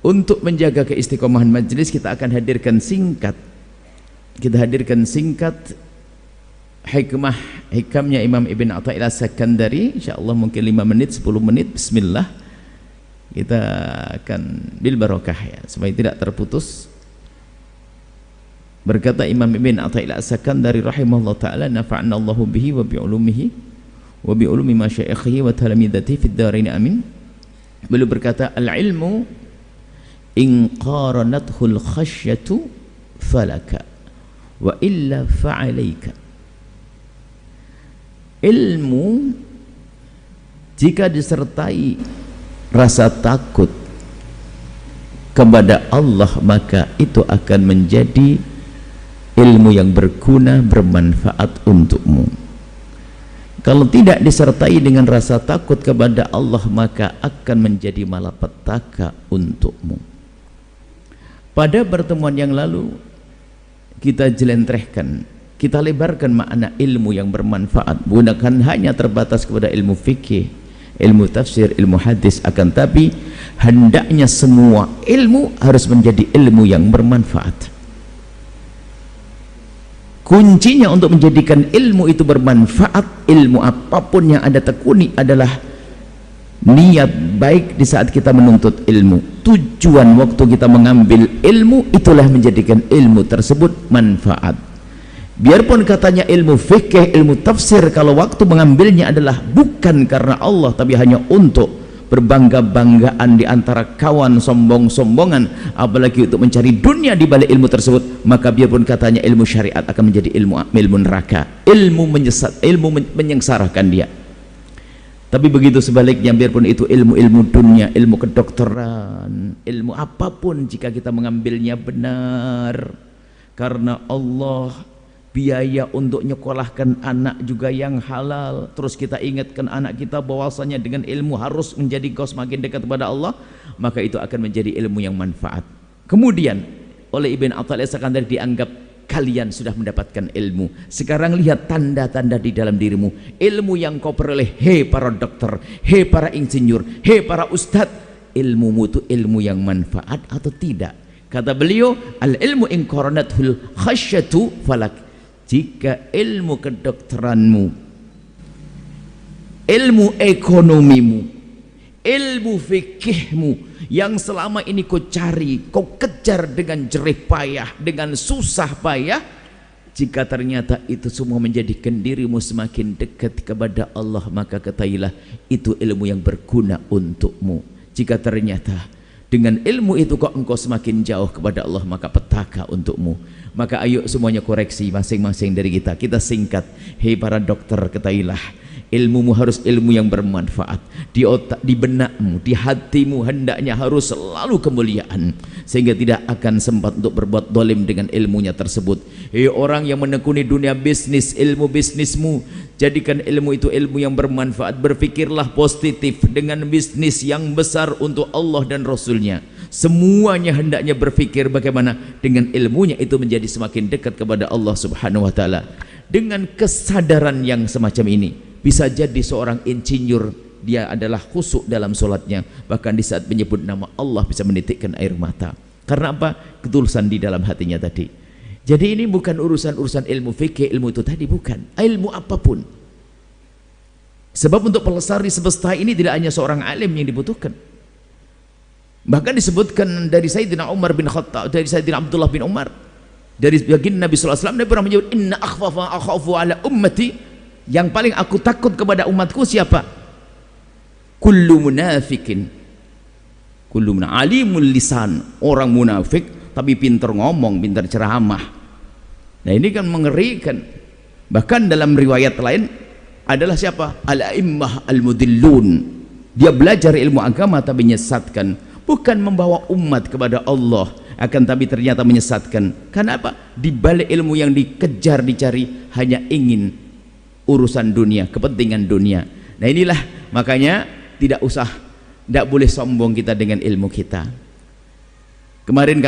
Untuk menjaga keistiqomahan majelis, kita akan hadirkan singkat. Kita hadirkan singkat hikamnya Imam Ibn Athaillah As-Sakandari, insyaallah mungkin 5 menit 10 menit. Bismillah, kita akan bil barokah ya, supaya tidak terputus. Berkata Imam Ibn Athaillah As-Sakandari rahimahullah ta'ala, nafa'na Allahu bihi wa bi'ulumihi wa bi'ulumi masyayikhihi wa talamidati fid dharain amin. Beliau berkata, al-ilmu in qaranathul khasyatu falaka wa illa fa'alaika. Ilmu jika disertai rasa takut kepada Allah, maka itu akan menjadi ilmu yang berguna, bermanfaat untukmu. Kalau tidak disertai dengan rasa takut kepada Allah, maka akan menjadi malapetaka untukmu. Pada pertemuan yang lalu kita jelentrehkan, kita lebarkan makna ilmu yang bermanfaat, bukan hanya terbatas kepada ilmu fikih, ilmu tafsir, ilmu hadis, akan tapi hendaknya semua ilmu harus menjadi ilmu yang bermanfaat. Kuncinya untuk menjadikan ilmu itu bermanfaat, ilmu apapun yang Anda tekuni adalah niat baik di saat kita menuntut ilmu. Tujuan waktu kita mengambil ilmu itulah menjadikan ilmu tersebut manfaat. Biarpun katanya ilmu fikih, ilmu tafsir, kalau waktu mengambilnya adalah bukan karena Allah, tapi hanya untuk berbangga-banggaan di antara kawan, sombong-sombongan, apalagi untuk mencari dunia di balik ilmu tersebut, maka biarpun katanya ilmu syariat akan menjadi ilmu neraka, ilmu menyesat, ilmu menyengsarakan dia. Tapi begitu sebaliknya, biarpun itu ilmu-ilmu dunia, ilmu kedokteran, ilmu apapun, jika kita mengambilnya benar karena Allah, biaya untuk nyekolahkan anak juga yang halal, terus kita ingatkan anak kita bahwasanya dengan ilmu harus menjadi kau semakin dekat kepada Allah, maka itu akan menjadi ilmu yang manfaat. Kemudian oleh Ibn Athaillah As-Sakandari dianggap kalian sudah mendapatkan ilmu. Sekarang lihat tanda-tanda di dalam dirimu, ilmu yang kau peroleh. Hei para dokter, hei para insinyur, hei para ustadz, ilmumu itu ilmu yang manfaat atau tidak? Kata beliau, al ilmu in qaranathul khasyatu falak. Jika ilmu kedokteranmu, ilmu ekonomimu, ilmu fikihmu yang selama ini kau cari, kau kejar dengan jerih payah, dengan susah payah, jika ternyata itu semua menjadikan dirimu semakin dekat kepada Allah, maka ketahuilah itu ilmu yang berguna untukmu. Jika ternyata dengan ilmu itu kok engkau semakin jauh kepada Allah, maka petaka untukmu. Maka ayo semuanya koreksi masing-masing dari kita. Kita singkat, hei para dokter, ketahuilah ilmumu harus ilmu yang bermanfaat. Di otak, di benakmu, di hatimu hendaknya harus selalu kemuliaan, sehingga tidak akan sempat untuk berbuat dolim dengan ilmunya tersebut. Hei orang yang menekuni dunia bisnis, ilmu bisnismu, jadikan ilmu itu ilmu yang bermanfaat. Berpikirlah positif dengan bisnis yang besar untuk Allah dan Rasulnya. Semuanya hendaknya berpikir bagaimana dengan ilmunya itu menjadi semakin dekat kepada Allah Subhanahu wa ta'ala. Dengan kesadaran yang semacam ini, bisa jadi seorang insinyur, dia adalah khusyuk dalam sholatnya, bahkan di saat menyebut nama Allah bisa menitikkan air mata. Karena apa? Ketulusan di dalam hatinya tadi. Jadi ini bukan urusan ilmu fikih, ilmu itu tadi, bukan. Ilmu apapun. Sebab untuk pelestari semesta ini tidak hanya seorang alim yang dibutuhkan. Bahkan disebutkan dari Sayyidina Umar bin Khattab, dari Sayyidina Abdullah bin Umar, dari baginda Nabi sallallahu alaihi wasallam, Nabi pernah menyebut, inna akhafu ala ummati, yang paling aku takut kepada umatku siapa? Kullu munafikin, alimul lisan, orang munafik tapi pintar ngomong, pintar ceramah. Nah ini kan mengerikan. Bahkan dalam riwayat lain adalah siapa? Al-a'immah al-mudillun, dia belajar ilmu agama tapi menyesatkan, bukan membawa umat kepada Allah, akan tapi ternyata menyesatkan. Kenapa? Di balik ilmu yang dikejar, dicari, hanya ingin urusan dunia, kepentingan dunia. Nah inilah makanya tidak boleh sombong kita dengan ilmu kita. Kemarin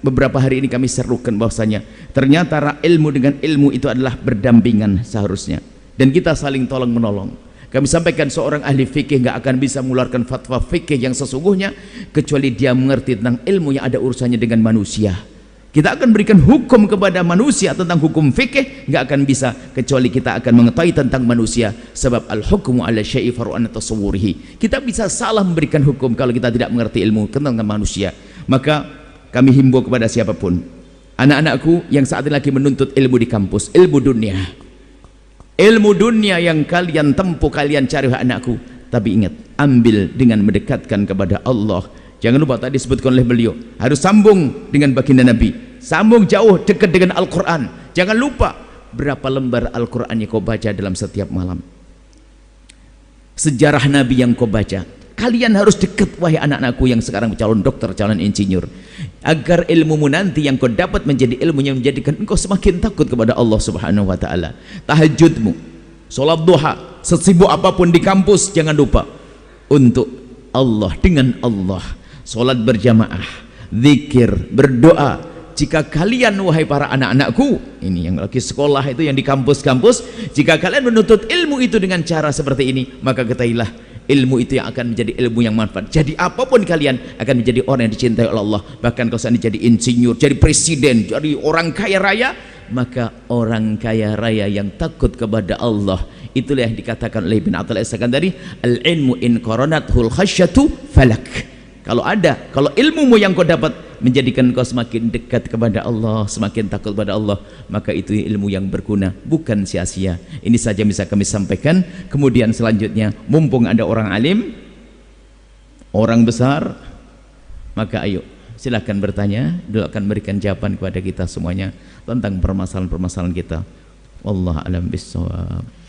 beberapa hari ini kami serukan bahwasanya ternyata ilmu dengan ilmu itu adalah berdampingan seharusnya, dan kita saling tolong menolong. Kami sampaikan seorang ahli fikih nggak akan bisa mengeluarkan fatwa fikih yang sesungguhnya kecuali dia mengerti tentang ilmu yang ada urusannya dengan manusia. Kita akan berikan hukum kepada manusia tentang hukum fikih, nggak akan bisa kecuali kita akan mengetahui tentang manusia. Sebab al-hukmu ala syai'i far'an tasawwurihi. Kita bisa salah memberikan hukum kalau kita tidak mengerti ilmu tentang manusia. Maka kami himbau kepada siapapun, anak-anakku yang saat ini lagi menuntut ilmu di kampus, ilmu dunia yang kalian tempuh, kalian cari anakku, tapi ingat, ambil dengan mendekatkan kepada Allah. Jangan lupa tadi disebutkan oleh beliau, harus sambung dengan baginda Nabi, sambung jauh dekat dengan Al-Quran. Jangan lupa berapa lembar Al-Quran yang kau baca dalam setiap malam, sejarah Nabi yang kau baca. Kalian harus dekat, wahai anak-anakku yang sekarang calon dokter, calon insinyur, agar ilmumu nanti yang kau dapat menjadi ilmu yang menjadikan engkau semakin takut kepada Allah Subhanahu wa ta'ala. Tahajudmu, sholat duha, sesibuk apapun di kampus, jangan lupa untuk Allah, dengan Allah, sholat berjamaah, zikir, berdoa. Jika kalian, wahai para anak-anakku ini yang lagi sekolah itu, yang di kampus-kampus, jika kalian menuntut ilmu itu dengan cara seperti ini, maka ketahuilah ilmu itu yang akan menjadi ilmu yang manfaat. Jadi apapun kalian akan menjadi orang yang dicintai oleh Allah. Bahkan kalau seandainya jadi insinyur, jadi presiden, jadi orang kaya raya, maka orang kaya raya yang takut kepada Allah, itulah yang dikatakan oleh Ibn Athaillah As-Sakandari, al-ilmu in qaranathul khasyatu falak. Kalau ilmumu yang kau dapat menjadikan kau semakin dekat kepada Allah, semakin takut kepada Allah, maka itu ilmu yang berguna, bukan sia-sia. Ini saja bisa kami sampaikan. Kemudian selanjutnya, mumpung ada orang alim, orang besar, maka ayo silahkan bertanya, beliau akan berikan jawaban kepada kita semuanya tentang permasalahan-permasalahan kita. Wallahu a'lam bishawab.